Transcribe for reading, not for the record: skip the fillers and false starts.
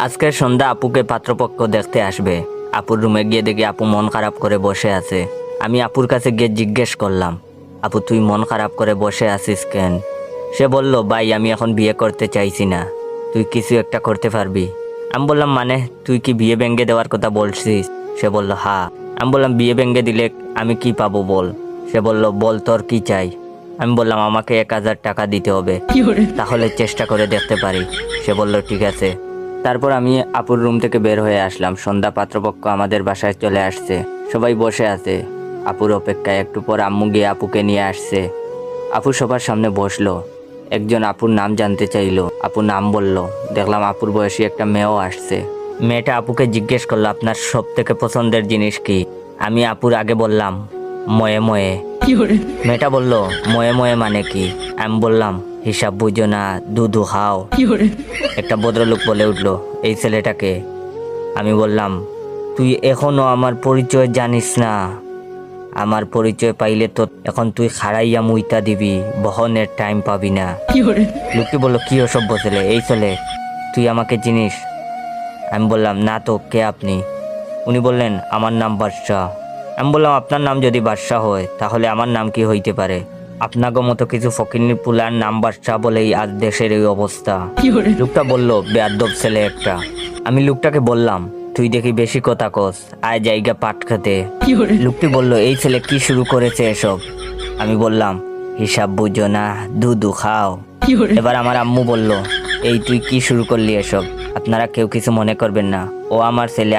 আজকের সন্ধ্যা আপুকে পাত্রপক্ষ দেখতে আসবে। আপুর রুমে গিয়ে দেখি আপু মন খারাপ করে বসে আছে। আমি আপুর কাছে গিয়ে জিজ্ঞেস করলাম, আপু তুই মন খারাপ করে বসে আছিস কেন? সে বলল, ভাই আমি এখন বিয়ে করতে চাইছি না, তুই কিছু একটা করতে পারবি? আমি বললাম, মানে তুই কি বিয়ে ভেঙে দেওয়ার কথা বলছিস? সে বলল, হ্যাঁ। আমি বললাম, বিয়ে ভেঙে দিলে আমি কি পাবো বল? সে বলল, বল তোর কি চাই? আমি বললাম, আমাকে 1000 টাকা দিতে হবে, তাহলে চেষ্টা করে দেখতে পারি। সে বলল, ঠিক আছে। তারপর আমি আপুর রুম থেকে বের হয়ে আসলাম। সন্ধ্যা পাত্রপক্ষ আমাদের বাসায় চলে আসছে, সবাই বসে আছে আপুর অপেক্ষায়। একটু পর আম্মু গিয়ে আপুকে নিয়ে আসছে। আপু সবার সামনে বসলো। একজন আপুর নাম জানতে চাইলো, আপু নাম বলল। দেখলাম আপুর বয়সী একটা মেয়েও আসছে। মেয়েটা আপুকে জিজ্ঞেস করলো, আপনার সব থেকে পছন্দের জিনিস কি? আমি আপুর আগে বললাম, ময়ে ময়ে। মেয়েটা বলল, ময়ে ময়ে মানে কি? আমি বললাম, হিসাব বুঝো না, দুধু খাও। একটা ভদ্রলোক বলে উঠলো, এই ছেলেটাকে? আমি বললাম, তুই এখনো আমার পরিচয় জানিস না? আমার পরিচয় পাইলে তো এখন তুই খাড়াইয়া মুইতা দিবি, বহনের টাইম পাবি না। লোকটি বলল, কি অসভ্য ছেলে, এই ছেলে তুই আমাকে চিনিস? আমি বললাম, না তো, কে আপনি? উনি বললেন, আমার নাম বাদশাহ। আমি বললাম, আপনার নাম যদি বাদশাহ হয় তাহলে আমার নাম কি হইতে পারে? আপনাকে মতো কিছু ফকিন্নির পুলার নাম বাদশাহ বলেই আজ দেশের এই অবস্থা। লোকটা বলল, বেয়াদব ছেলে একটা। আমি লোকটাকে বললাম, তুই দেখি বেশি কথা কস, আয় জায়গা পাট খেতে। লোকটি বলল, এই ছেলে কি শুরু করেছে এসব? আমি বললাম, হিসাব বুঝো না, দুধু খাও। এবার আমার আম্মু বলল, এই তুই কি শুরু করলি এসব? আপনারা কেউ কিছু মনে করবেন না, ও আমার ছেলে।